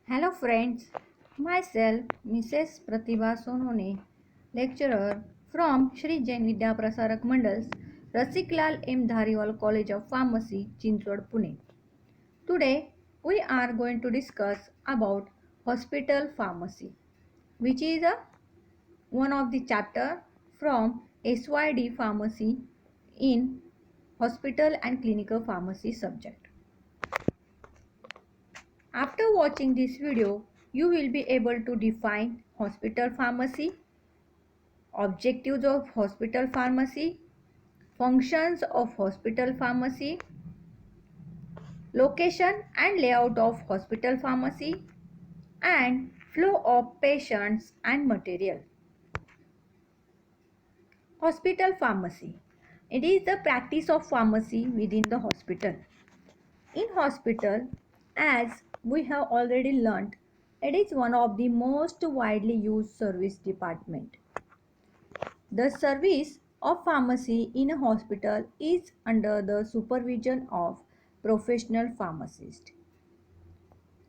Hello friends, myself Mrs. Pratibha Sonone, lecturer from Shri Jain Vidya Prasarak Mandals, Rasiklal M. Dhariwal College of Pharmacy, Chinchwad, Pune. Today we are going to discuss about hospital pharmacy, which is one of the chapter from SYD pharmacy in hospital and clinical pharmacy subject. After watching this video, you will be able to define hospital pharmacy, objectives of hospital pharmacy, functions of hospital pharmacy, location and layout of hospital pharmacy, and flow of patients and material. Hospital pharmacy. It is the practice of pharmacy within the hospital. In hospital, as we have already learnt, it is one of the most widely used service department. The service of pharmacy in a hospital is under the supervision of professional pharmacist.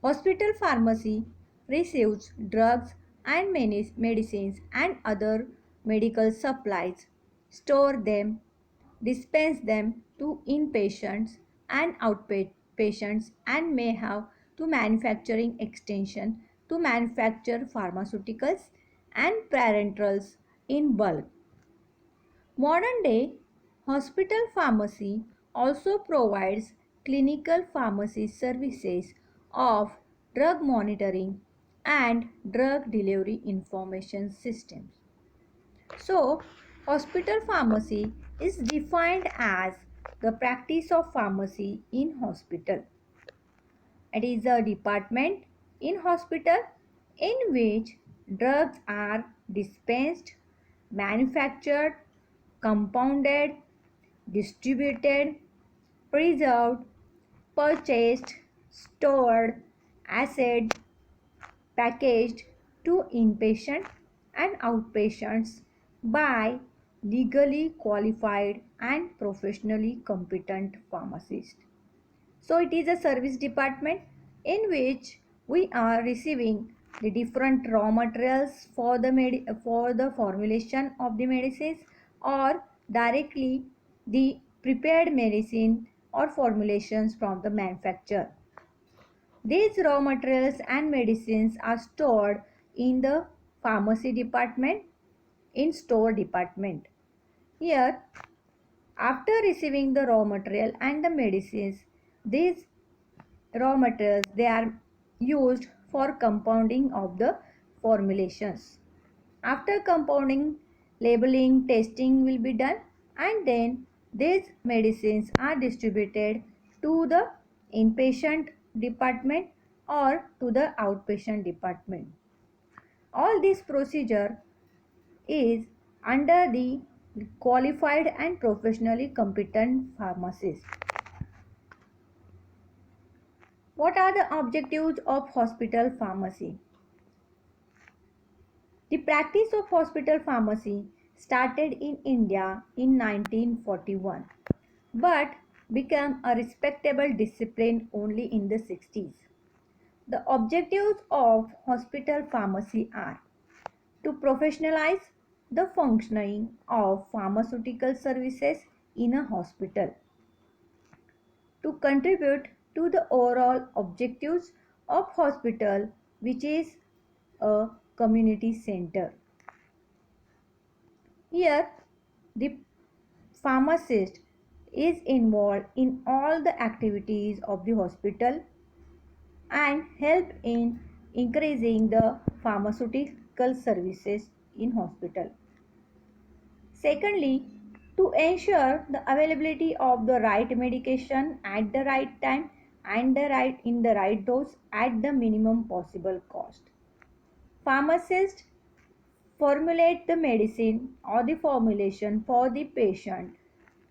Hospital pharmacy receives drugs and medicines and other medical supplies, store them, dispense them to inpatients and outpatients, and may have to manufacturing extension to manufacture pharmaceuticals and parenterals in bulk. Modern day hospital pharmacy also provides clinical pharmacy services of drug monitoring and drug delivery information systems. So, hospital pharmacy is defined as the practice of pharmacy in hospital. It is a department in hospital in which drugs are dispensed, manufactured, compounded, distributed, preserved, purchased, stored, assayed, packaged to inpatient and outpatients by legally qualified and professionally competent pharmacists. So it is a service department in which we are receiving the different raw materials for the formulation of the medicines, or directly the prepared medicine or formulations from the manufacturer. These raw materials and medicines are stored in the pharmacy department, in store department. Here, after receiving the raw material and the medicines, these raw materials, they are used for compounding of the formulations. After compounding, labeling, testing will be done, and then these medicines are distributed to the inpatient department or to the outpatient department. All this procedure is under the qualified and professionally competent pharmacist. What are the objectives of hospital pharmacy? The practice of hospital pharmacy started in India in 1941 but became a respectable discipline only in the 60s. The objectives of hospital pharmacy are to professionalize the functioning of pharmaceutical services in a hospital, to contribute to the overall objectives of hospital, which is a community center. Here, the pharmacist is involved in all the activities of the hospital and help in increasing the pharmaceutical services in hospital. Secondly, to ensure the availability of the right medication at the right time and in the right dose at the minimum possible cost. Pharmacists formulate the medicine or the formulation for the patient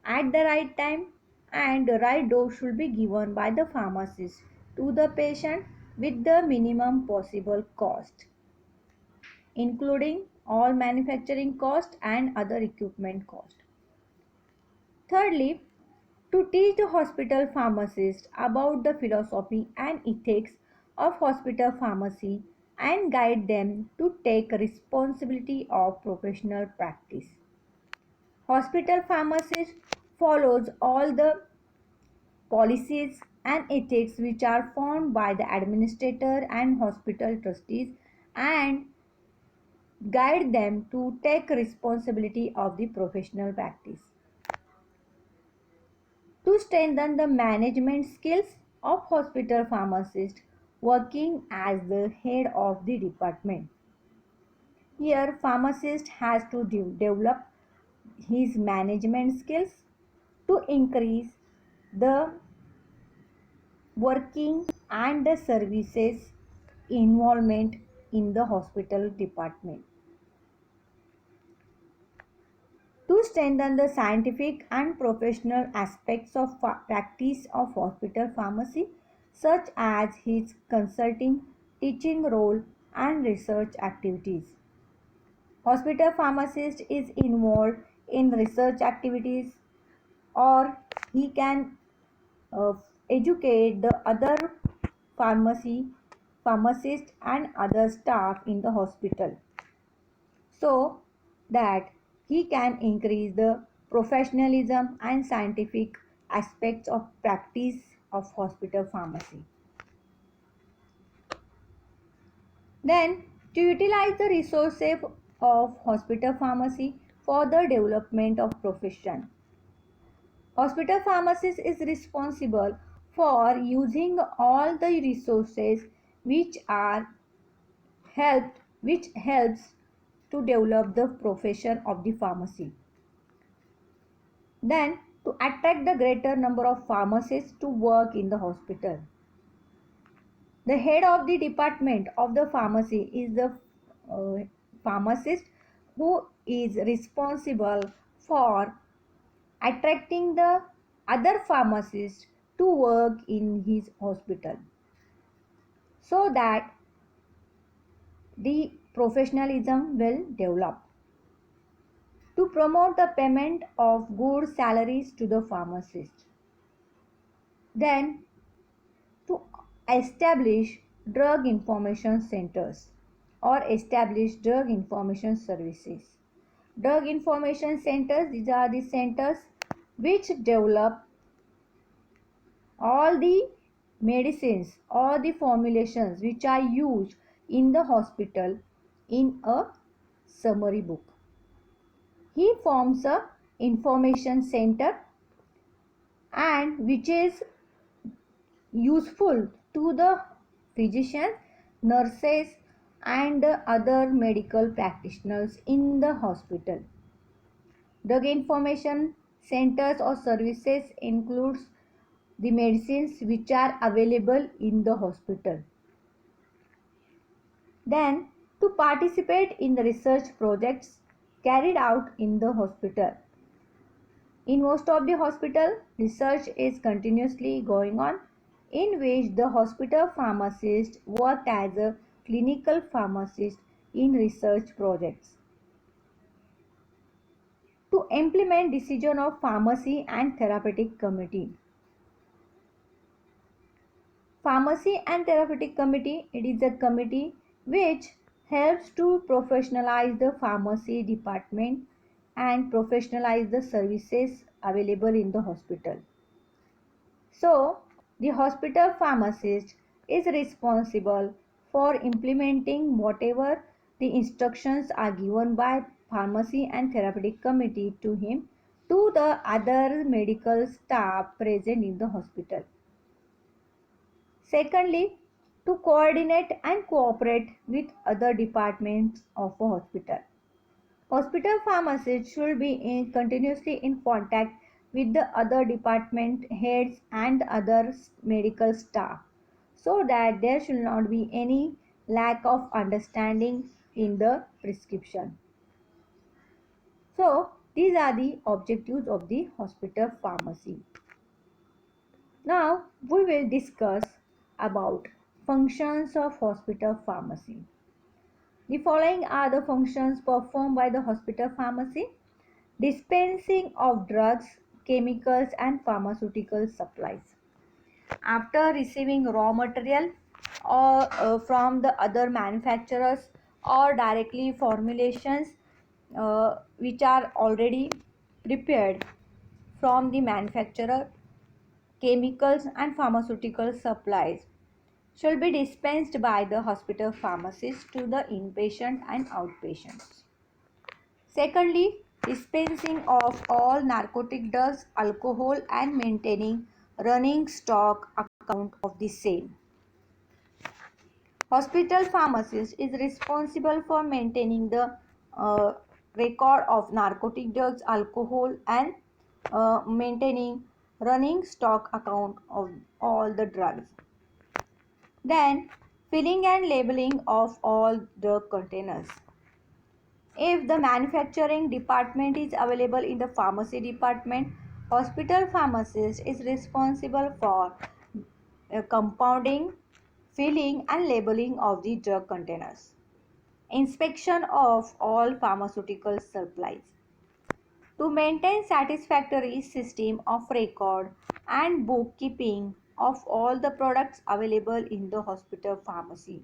at the right time, and the right dose should be given by the pharmacist to the patient with the minimum possible cost, including all manufacturing cost and other equipment cost. Thirdly, to teach the hospital pharmacist about the philosophy and ethics of hospital pharmacy and guide them to take responsibility of professional practice. Hospital pharmacist follows all the policies and ethics which are formed by the administrator and hospital trustees and guide them to take responsibility of the professional practice. To strengthen the management skills of hospital pharmacist working as the head of the department. Here pharmacist has to develop his management skills to increase the working and the services involvement in the hospital department. To strengthen the scientific and professional aspects of practice of hospital pharmacy, such as his consulting, teaching role, and research activities. Hospital pharmacist is involved in research activities or he can uh, educate the other pharmacist and other staff in the hospital so that he can increase the professionalism and scientific aspects of practice of hospital pharmacy. Then, to utilize the resources of hospital pharmacy for the development of profession. Hospital pharmacist is responsible for using all the resources which are which helps to develop the profession of the pharmacy. Then to attract the greater number of pharmacists to work in the hospital. The head of the department of the pharmacy is the pharmacist who is responsible for attracting the other pharmacists to work in his hospital so that the professionalism will develop. To promote the payment of good salaries to the pharmacist. Then to establish drug information centers or establish drug information services. Drug information centers, these are the centers which develop all the medicines or the formulations which are used in the hospital in a summary book. He forms a information center and which is useful to the physicians, nurses and other medical practitioners in the hospital. Drug information centers or services includes the medicines which are available in the hospital. Then to participate in the research projects carried out in the hospital. In most of the hospital, research is continuously going on in which the hospital pharmacist worked as a clinical pharmacist in research projects. To implement decision of pharmacy and therapeutic committee. Pharmacy and therapeutic committee, it is a committee which helps to professionalize the pharmacy department and professionalize the services available in the hospital. So, the hospital pharmacist is responsible for implementing whatever the instructions are given by pharmacy and therapeutic committee to him to the other medical staff present in the hospital. Secondly, to coordinate and cooperate with other departments of a hospital. Hospital pharmacists should be continuously in contact with the other department heads and other medical staff so that there should not be any lack of understanding in the prescription. So, these are the objectives of the hospital pharmacy. Now, we will discuss about functions of hospital pharmacy. The following are the functions performed by the hospital pharmacy. Dispensing of drugs, chemicals and pharmaceutical supplies. After receiving raw material, or from the other manufacturers, or directly formulations which are already prepared from the manufacturer. Chemicals and pharmaceutical supplies should be dispensed by the hospital pharmacist to the inpatient and outpatients. Secondly, dispensing of all narcotic drugs, alcohol, and maintaining running stock account of the same. Hospital pharmacist is responsible for maintaining the uh, record of narcotic drugs, alcohol, and maintaining running stock account of all the drugs. Then, filling and labeling of all drug containers. If the manufacturing department is available in the pharmacy department, hospital pharmacist is responsible for compounding, filling, and labeling of the drug containers. Inspection of all pharmaceutical supplies. To maintain satisfactory system of record and bookkeeping of all the products available in the hospital pharmacy.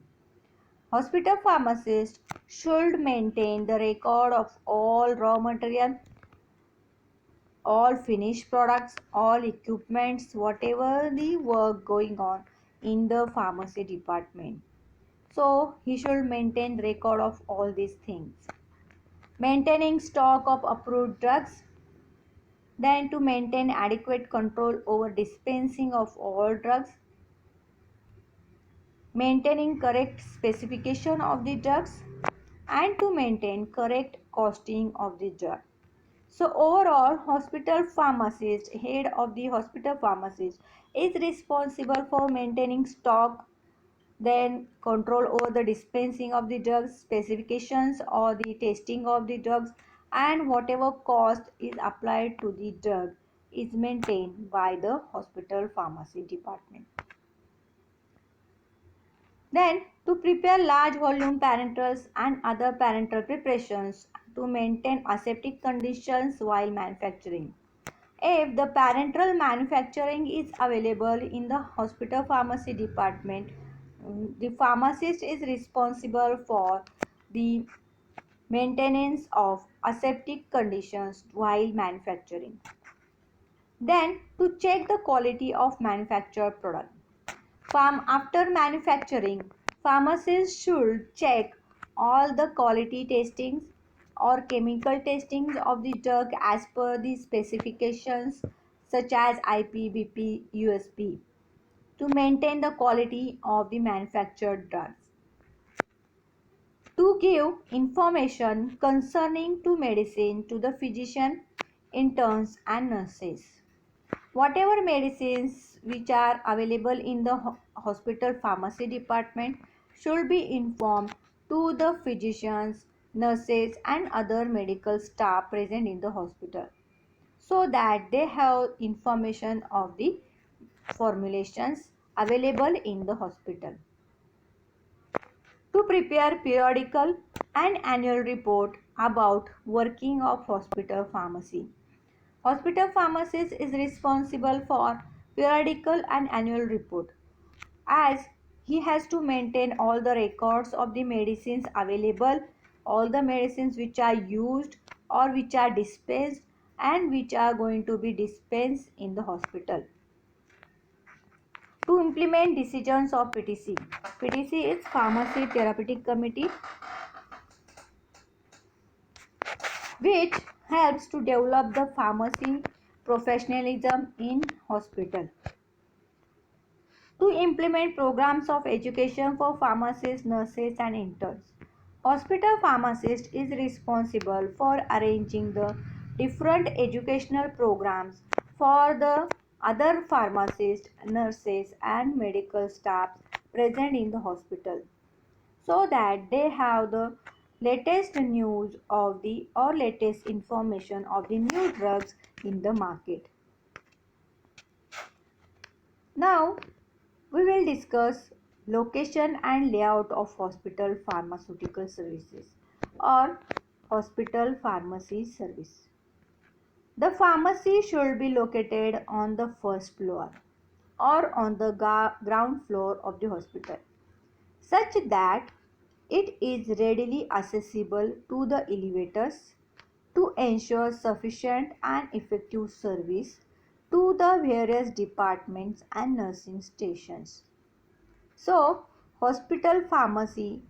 Hospital pharmacist should maintain the record of all raw material, all finished products, all equipments, whatever the work going on in the pharmacy department. So he should maintain record of all these things. Maintaining stock of approved drugs, then to maintain adequate control over dispensing of all drugs, maintaining correct specification of the drugs, and to maintain correct costing of the drug. So overall, hospital pharmacist, head of the hospital pharmacist, is responsible for maintaining stock, then control over the dispensing of the drugs, specifications or the testing of the drugs, and whatever cost is applied to the drug is maintained by the hospital pharmacy department. Then, to prepare large volume parentals and other parental preparations to maintain aseptic conditions while manufacturing. If the parenteral manufacturing is available in the hospital pharmacy department, the pharmacist is responsible for the maintenance of aseptic conditions while manufacturing. Then, to check the quality of manufactured product. After manufacturing, pharmacists should check all the quality testings or chemical testings of the drug as per the specifications such as IPBP, USP to maintain the quality of the manufactured drugs. To give information concerning to medicine to the physician, interns and nurses. Whatever medicines which are available in the hospital pharmacy department should be informed to the physicians, nurses and other medical staff present in the hospital so that they have information of the formulations available in the hospital. To prepare periodical and annual report about working of hospital pharmacy. Hospital pharmacist is responsible for periodical and annual report as he has to maintain all the records of the medicines available, all the medicines which are used or which are dispensed and which are going to be dispensed in the hospital. To implement decisions of PTC. PTC is Pharmacy Therapeutic Committee, which helps to develop the pharmacy professionalism in hospital. To implement programs of education for pharmacists, nurses and interns. Hospital pharmacist is responsible for arranging the different educational programs for the other pharmacists, nurses and medical staff present in the hospital so that they have the latest news of the or latest information of the new drugs in the market. Now we will discuss location and layout of hospital pharmaceutical services or hospital pharmacy service. The pharmacy should be located on the first floor or on the ground floor of the hospital. such that it is readily accessible to the elevators to ensure sufficient and effective service to the various departments and nursing stations. So, hospital pharmacy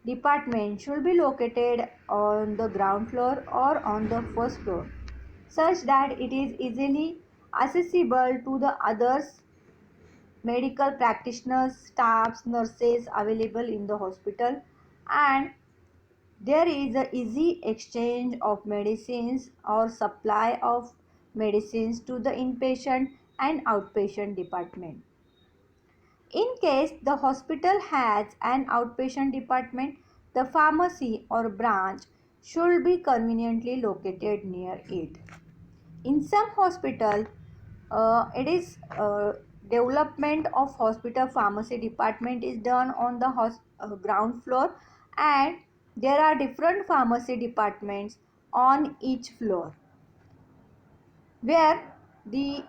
department should be located on the ground floor or on the first floor such that it is easily accessible to the others medical practitioners, staffs, nurses available in the hospital, and there is a easy exchange of medicines or supply of medicines to the inpatient and outpatient department. In case the hospital has an outpatient department, the pharmacy or branch should be conveniently located near it. In some hospital, it is development of hospital pharmacy department is done on the ground floor, and there are different pharmacy departments on each floor where the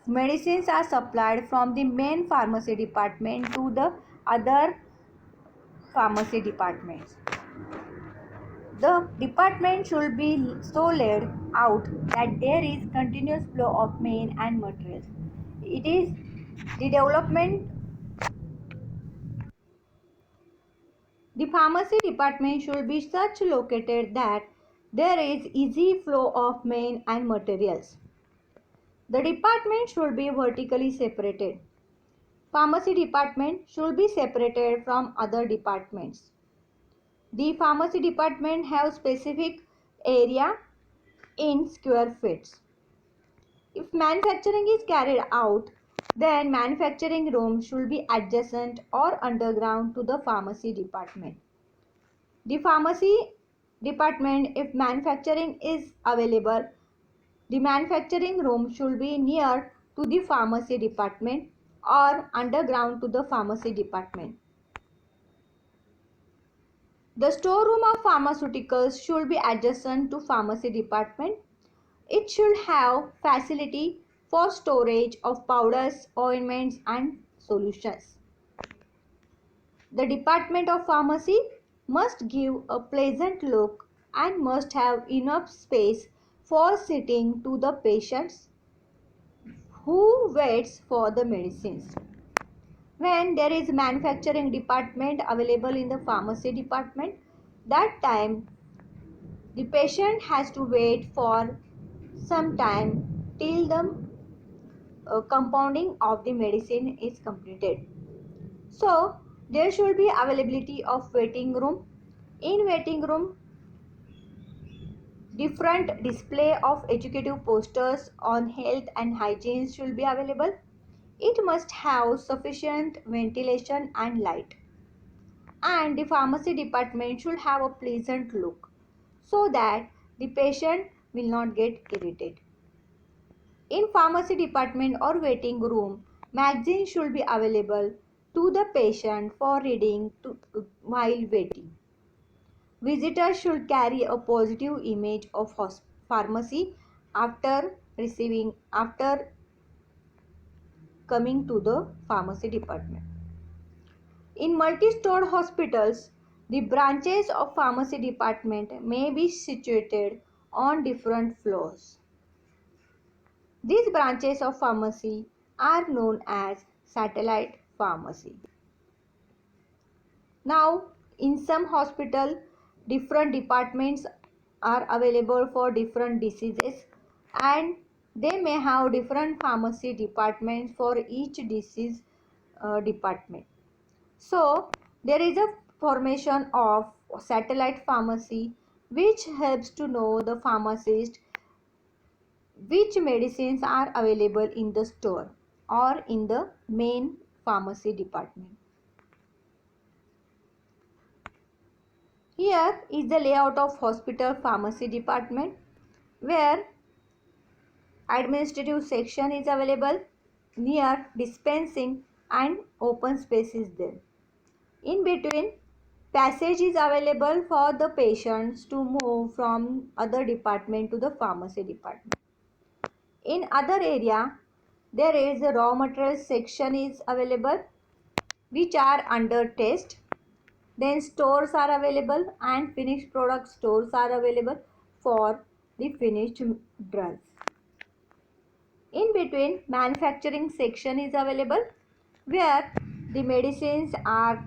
medicines are supplied from the main pharmacy department to the other pharmacy departments. The department should be so laid out that there is continuous flow of main and materials. It is the development. The pharmacy department should be such located that there is easy flow of main and materials. The department should be vertically separated. Pharmacy department should be separated from other departments. The pharmacy department have specific area in square feet. If manufacturing is carried out, then manufacturing room should be adjacent or underground to the pharmacy department. The pharmacy department, if manufacturing is available, the manufacturing room should be near to the pharmacy department or underground to the pharmacy department. The storeroom of pharmaceuticals should be adjacent to pharmacy department. It should have facility for storage of powders, ointments and solutions. The department of pharmacy must give a pleasant look and must have enough space for sitting to the patients who waits for the medicines. When there is manufacturing department available in the pharmacy department, that time the patient has to wait for some time till the compounding of the medicine is completed. So there should be availability of waiting room. In waiting room, different display of educative posters on health and hygiene should be available. It must have sufficient ventilation and light. And the pharmacy department should have a pleasant look so that the patient will not get irritated. In pharmacy department or waiting room, magazines should be available to the patient for reading while waiting. Visitors should carry a positive image of pharmacy after coming to the pharmacy department. In multi-stored hospitals, the branches of pharmacy department may be situated on different floors. These branches of pharmacy are known as satellite pharmacy. Now, in some hospital, different departments are available for different diseases, and they may have different pharmacy departments for each disease department. So, there is a formation of satellite pharmacy which helps to know the pharmacist which medicines are available in the store or in the main pharmacy department. Here is the layout of hospital pharmacy department where administrative section is available near dispensing and open space is there. In between, passage is available for the patients to move from other department to the pharmacy department. In other area, there is a raw materials section is available which are under test. Then stores are available and finished product stores are available for the finished drugs. In between, manufacturing section is available where the medicines are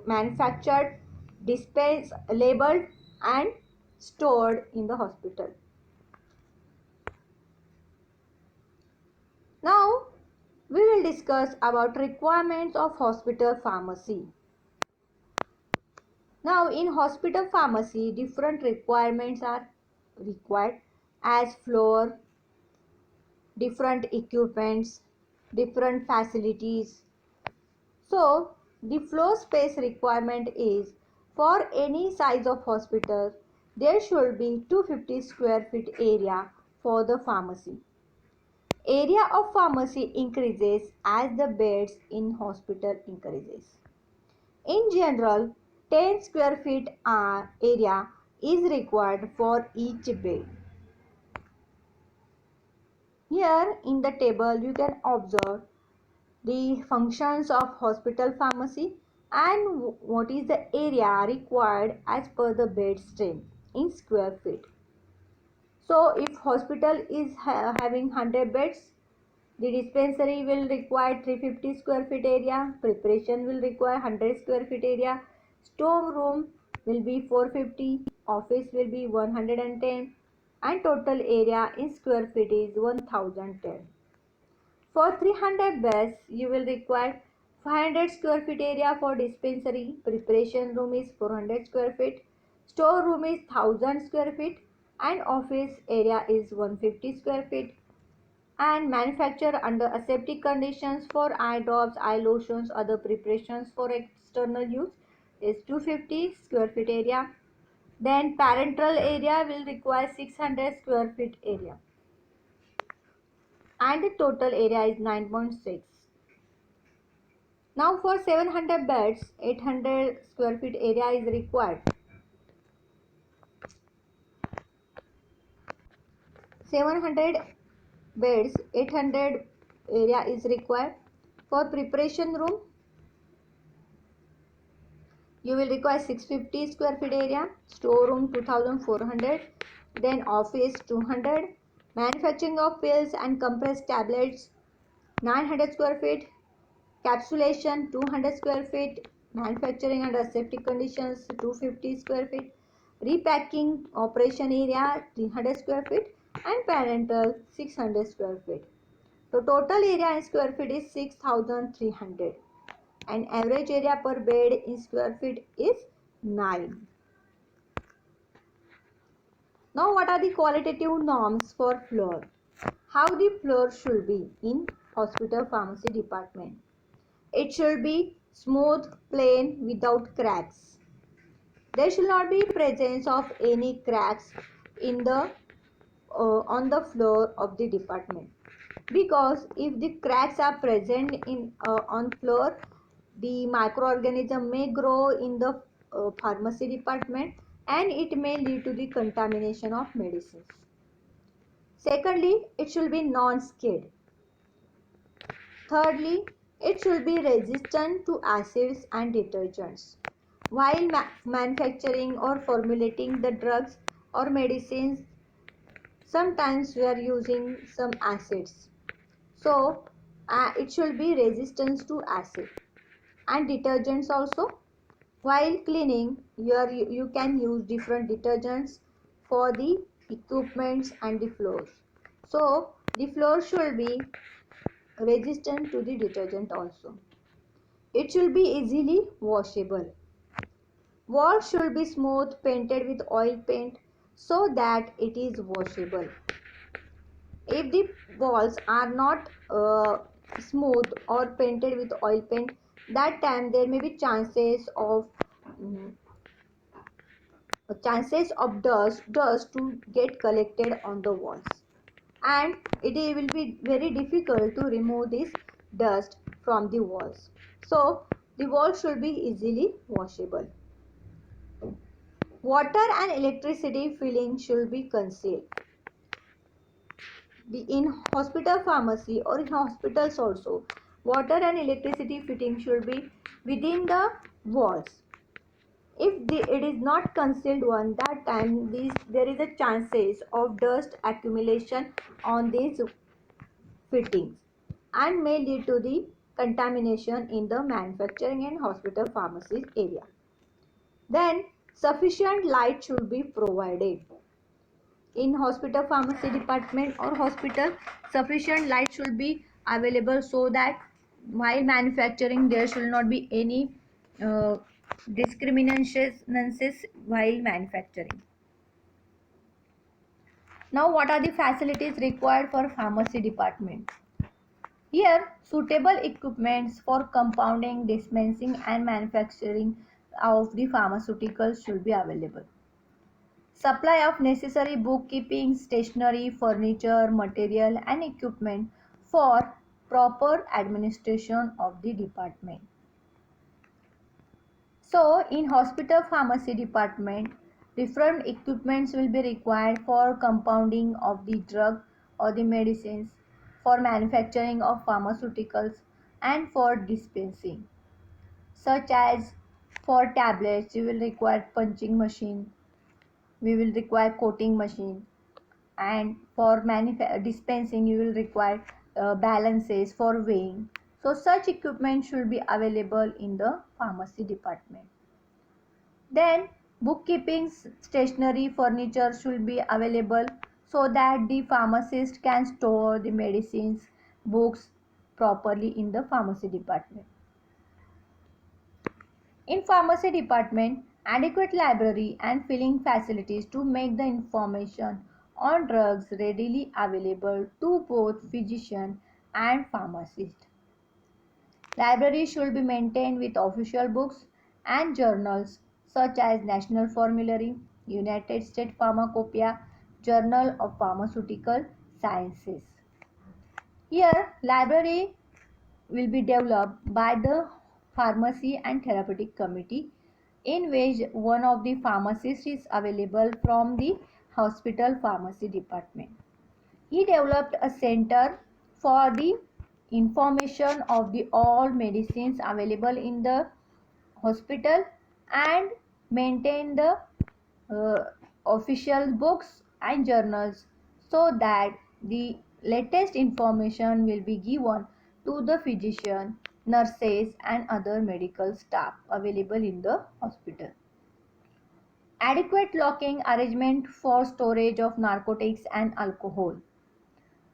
manufactured, dispensed, labeled and stored in the hospital. Now we will discuss about requirements of hospital pharmacy. Now in hospital pharmacy, different requirements are required as floor, different equipments, different facilities. So the floor space requirement is for any size of hospital, there should be 250 square feet area for the pharmacy. Area of pharmacy increases as the beds in hospital increases. In general, 10 square feet area is required for each bed. Here in the table you can observe the functions of hospital pharmacy and what is the area required as per the bed strength in square feet. So if hospital is having 100 beds, the dispensary will require 350 square feet area, preparation will require 100 square feet area, storeroom will be 450, office will be 110 and total area in square feet is 1010. For 300 beds, you will require 500 square feet area for dispensary, preparation room is 400 square feet, store room is 1000 square feet and office area is 150 square feet and manufacture under aseptic conditions for eye drops, eye lotions, other preparations for external use is 250 square feet area. Then parenteral area will require 600 square feet area and the total area is 9.6. Now for 700 beds, 800 square feet area is required. 700 beds, 800 area is required. For preparation room, you will require 650 square feet area, storeroom 2400, then office 200, manufacturing of pills and compressed tablets 900 square feet, capsulation 200 square feet, manufacturing under aseptic conditions 250 square feet, repacking operation area 300 square feet and parental 600 square feet. So total area in square feet is 6300 and average area per bed in square feet is 9. Now what are the qualitative norms for floor? How the floor should be in hospital pharmacy department? It should be smooth, plain, without cracks. There should not be presence of any cracks in the on the floor of the department, because if the cracks are present in on floor, the microorganism may grow in the pharmacy department and it may lead to the contamination of medicines. Secondly, it should be non-skid. Thirdly, it should be resistant to acids and detergents. While manufacturing or formulating the drugs or medicines, sometimes we are using some acids. So, it should be resistant to acid and detergents also. While cleaning, you can use different detergents for the equipments and the floors. So, the floor should be resistant to the detergent also. It should be easily washable. Walls should be smooth, painted with oil paint so that it is washable. If the walls are not smooth or painted with oil paint, that time there may be mm, chances of dust to get collected on the walls, and it will be very difficult to remove this dust from the walls. So the walls should be easily washable. Water and electricity filling should be concealed. In hospital pharmacy or in hospitals also, water and electricity fitting should be within the walls. If it is not concealed one, that time there is a chances of dust accumulation on these fittings and may lead to the contamination in the manufacturing and hospital pharmacies area. Then sufficient light should be provided. In hospital pharmacy department or hospital, sufficient light should be available so that while manufacturing there should not be any uh, discriminations while manufacturing. Now what are the facilities required for pharmacy department? Here, suitable equipments for compounding, dispensing and manufacturing of the pharmaceuticals should be available. Supply of necessary bookkeeping, stationery, furniture, material and equipment for proper administration of the department. So, in hospital pharmacy department, different equipments will be required for compounding of the drug or the medicines, for manufacturing of pharmaceuticals and for dispensing. Such as for tablets, you will require punching machine, we will require coating machine, and for dispensing you will require balances for weighing. So such equipment should be available in the pharmacy department. Then bookkeeping, stationery, furniture should be available so that the pharmacist can store the medicines, books properly in the pharmacy department. In pharmacy department, adequate library and filling facilities to make the information on drugs readily available to both physician and pharmacist. Library should be maintained with official books and journals such as National Formulary, United States Pharmacopoeia, Journal of Pharmaceutical Sciences. Here, library will be developed by the Pharmacy and Therapeutic Committee, in which one of the pharmacists is available from the hospital pharmacy department. He developed a center for the information of the all medicines available in the hospital and maintain the uh, official books and journals so that the latest information will be given to the physician, nurses and other medical staff available in the hospital. Adequate locking arrangement for storage of narcotics and alcohol.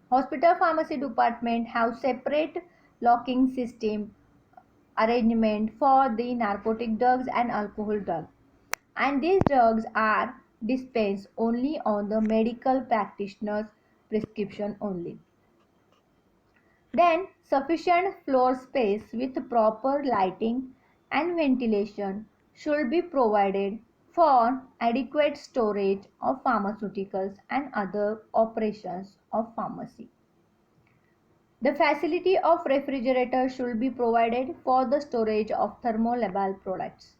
Hospital pharmacy department have separate locking system arrangement for the narcotic drugs and alcohol drugs, and these drugs are dispensed only on the medical practitioner's prescription only. Then sufficient floor space with proper lighting and ventilation should be provided for adequate storage of pharmaceuticals and other operations of pharmacy. The facility of refrigerator should be provided for the storage of thermolabile products.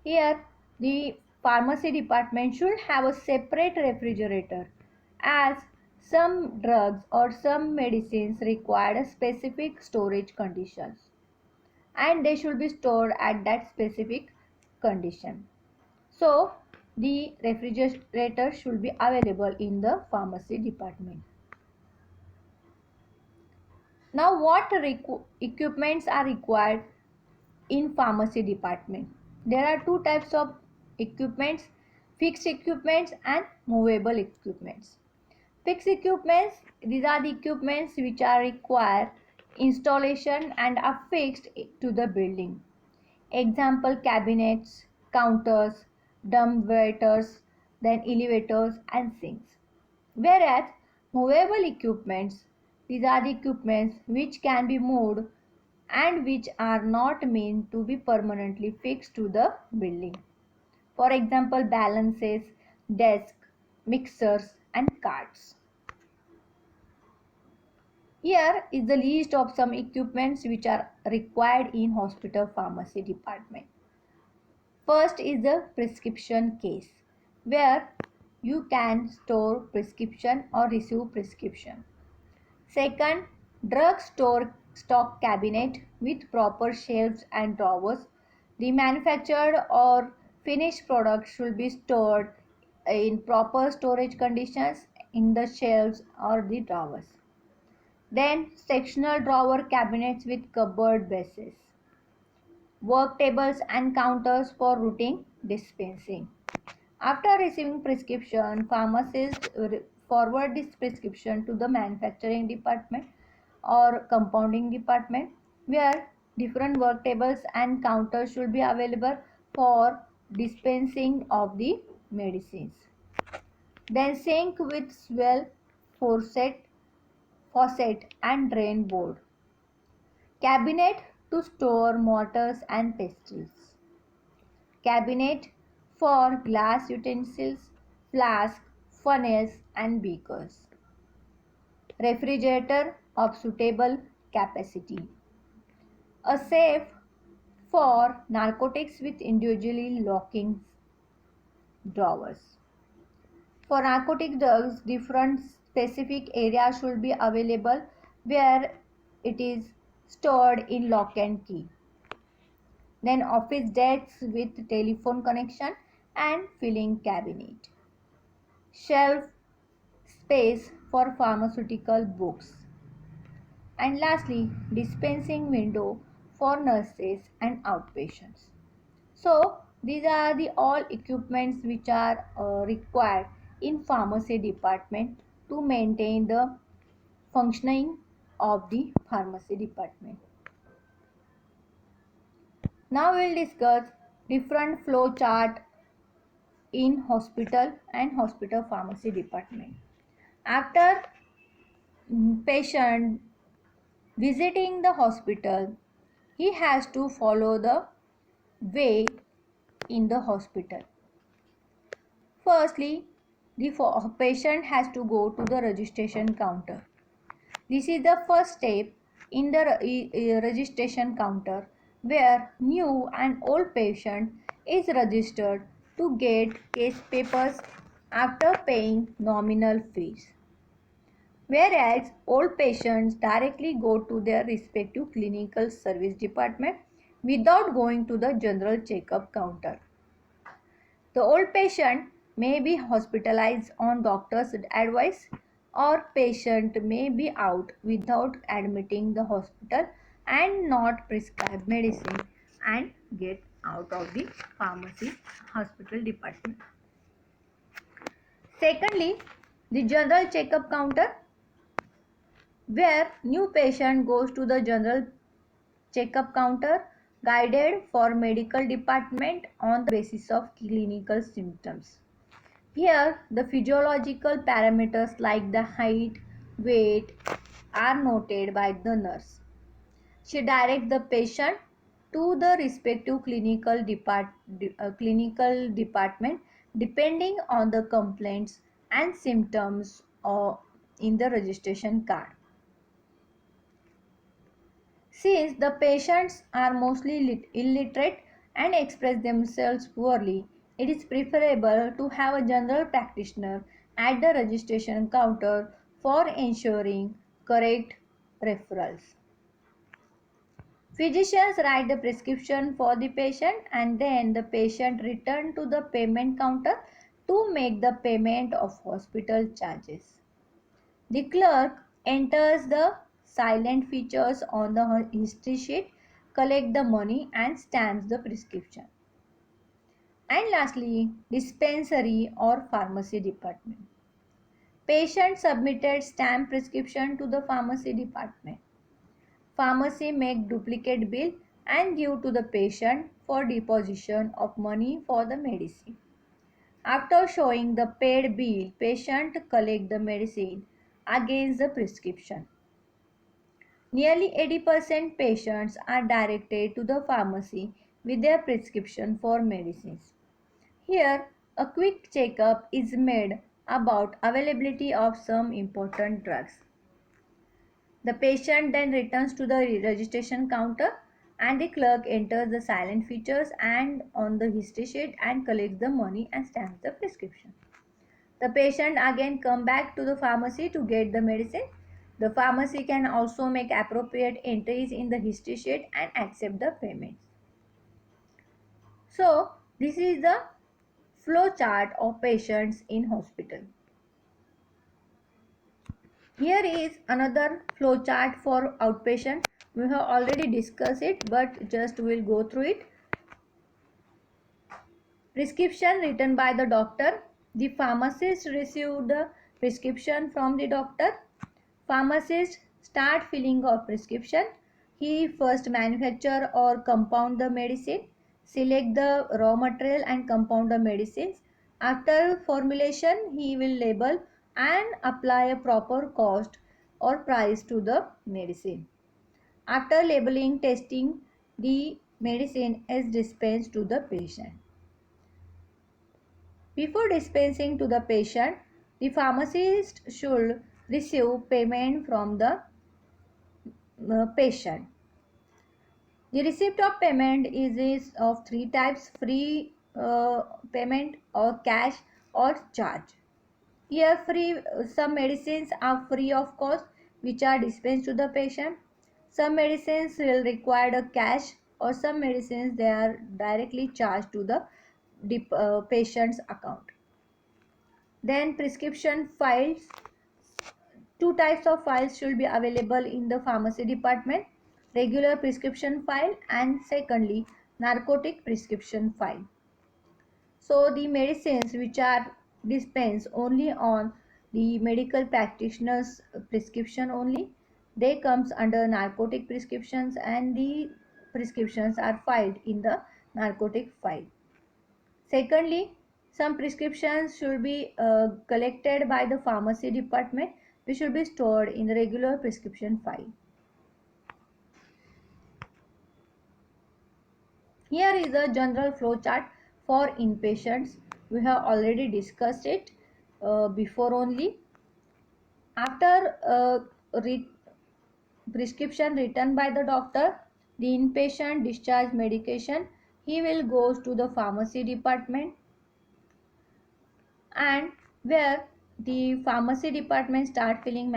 Here, the pharmacy department should have a separate refrigerator, as some drugs or some medicines require specific storage conditions and they should be stored at that specific condition. So, the refrigerator should be available in the pharmacy department. Now, what equipments are required in pharmacy department? There are two types of equipments: fixed equipments and movable equipments. Fixed equipments, these are the equipments which are required installation and are fixed to the building. Example: cabinets, counters, dumbwaiters, then elevators and sinks. Whereas movable equipments, these are the equipments which can be moved and which are not meant to be permanently fixed to the building. For example, balances, desks, mixers and carts. Here is the list of some equipments which are required in hospital pharmacy department. First is the prescription case, where you can store prescription or receive prescription. Second, drug store stock cabinet with proper shelves and drawers. The manufactured or finished product should be stored in proper storage conditions in the shelves or the drawers. Then sectional drawer cabinets with cupboard bases. Work tables and counters for routine dispensing. After receiving prescription, pharmacists forward this prescription to the manufacturing department or compounding department where different work tables and counters should be available for dispensing of the medicines. Then sink with swell, faucet and drain board. Cabinet to store mortars and pastries. Cabinet for glass utensils, flasks, funnels and beakers. Refrigerator of suitable capacity. A safe for narcotics with individually locking drawers. For narcotic drugs, different specific areas should be available where it is stored in lock and key. Then office desks with telephone connection and filing cabinet. Shelf space for pharmaceutical books. And lastly, dispensing window for nurses and outpatients. So these are the all equipments which are required in pharmacy department to maintain the functioning of the pharmacy department. Now we will discuss different flow chart in hospital and hospital pharmacy department. After patient visiting the hospital, he has to follow the way in the hospital. Firstly, the patient has to go to the registration counter. This is the first step in the registration counter where new and old patient is registered to get case papers after paying nominal fees. Whereas old patients directly go to their respective clinical service department without going to the general checkup counter. The old patient may be hospitalized on doctor's advice or patient may be out without admitting the hospital and not prescribe medicine and get out of the pharmacy hospital department. Secondly, the general checkup counter where new patient goes to the general checkup counter guided for medical department on the basis of clinical symptoms. Here, the physiological parameters like the height, weight are noted by the nurse. She directs the patient to the respective clinical department depending on the complaints and symptoms in the registration card. Since the patients are mostly illiterate and express themselves poorly, it is preferable to have a general practitioner at the registration counter for ensuring correct referrals. Physicians write the prescription for the patient and then the patient returns to the payment counter to make the payment of hospital charges. The clerk enters the silent features on the history sheet, collect the money and stamps the prescription. And lastly, dispensary or pharmacy department. Patient submitted stamp prescription to the pharmacy department. Pharmacy make duplicate bill and give to the patient for deposition of money for the medicine. After showing the paid bill, patient collect the medicine against the prescription. Nearly 80% patients are directed to the pharmacy with their prescription for medicines. Here, a quick checkup is made about availability of some important drugs. The patient then returns to the registration counter and the clerk enters the silent features and on the history sheet and collects the money and stamps the prescription. The patient again come back to the pharmacy to get the medicine. The pharmacy can also make appropriate entries in the history sheet and accept the payments. So, this is the flow chart of patients in hospital. Here is another flow chart for outpatient. We have already discussed it, but just we'll go through it. Prescription written by the doctor. The pharmacist received the prescription from the doctor. Pharmacist start filling of prescription. He first manufacture or compound the medicine, select the raw material and compound the medicines. After formulation, he will label and apply a proper cost or price to the medicine. After labeling, testing, the medicine is dispensed to the patient. Before dispensing to the patient, the pharmacist should receive payment from the patient. The receipt of payment is of three types: free payment or cash or charge. Here, some medicines are free of cost, which are dispensed to the patient. Some medicines will require a cash, or some medicines they are directly charged to the patient's account. Then prescription files. Two types of files should be available in the pharmacy department: regular prescription file and secondly narcotic prescription file. So the medicines which are dispensed only on the medical practitioner's prescription only, they comes under narcotic prescriptions, and the prescriptions are filed in the narcotic file. Secondly, some prescriptions should be collected by the pharmacy department, which should be stored in the regular prescription file. Here is a general flow chart for inpatients. We have already discussed it before only. After prescription written by the doctor, the inpatient discharge medication, he will go to the pharmacy department, and where the pharmacy department start filling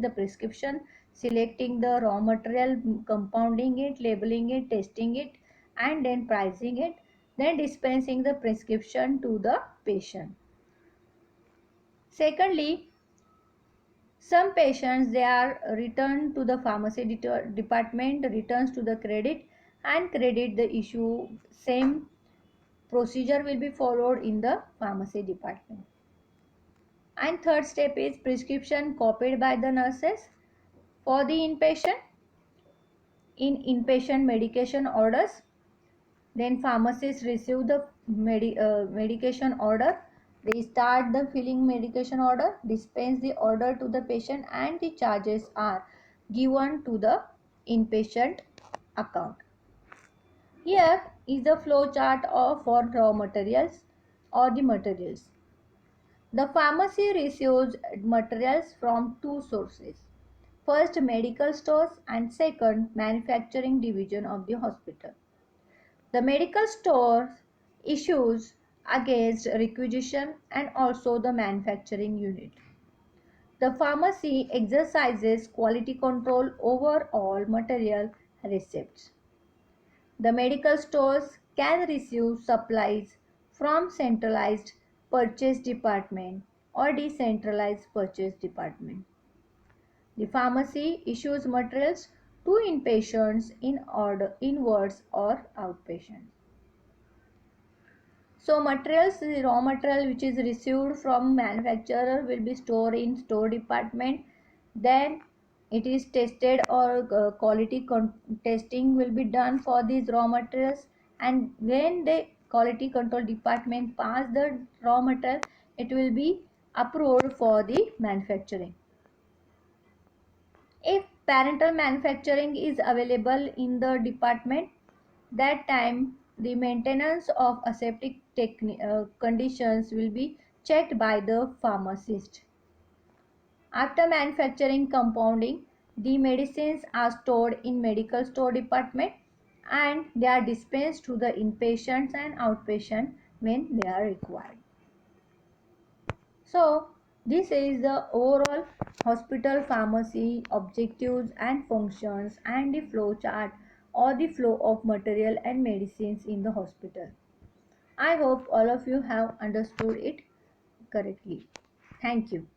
the prescription, selecting the raw material, compounding it, labeling it, testing it, and then pricing it, then dispensing the prescription to the patient. Secondly, some patients they are returned to the pharmacy department, returns to the credit and credit the issue. Same procedure will be followed in the pharmacy department. And third step is prescription copied by the nurses for the inpatient in inpatient medication orders. Then pharmacists receive the medication order. They start the filling medication order, dispense the order to the patient, and the charges are given to the inpatient account. Here is the flow chart of for raw materials or the materials. The pharmacy receives materials from two sources. First, medical stores, and second, manufacturing division of the hospital. The medical store issues against requisition and also the manufacturing unit. The pharmacy exercises quality control over all material receipts. The medical stores can receive supplies from centralized purchase department or decentralized purchase department. The pharmacy issues materials to inpatients in order inwards or outpatients. So materials, the raw material which is received from manufacturer will be stored in store department. Then it is tested or quality testing will be done for these raw materials. And when the quality control department pass the raw material, it will be approved for the manufacturing. If parental manufacturing is available in the department, that time the maintenance of aseptic conditions will be checked by the pharmacist. After manufacturing compounding, the medicines are stored in medical store department and they are dispensed to the inpatients and outpatients when they are required. So This is the overall hospital pharmacy objectives and functions and the flow chart or the flow of material and medicines in the hospital. I hope all of you have understood it correctly. Thank you.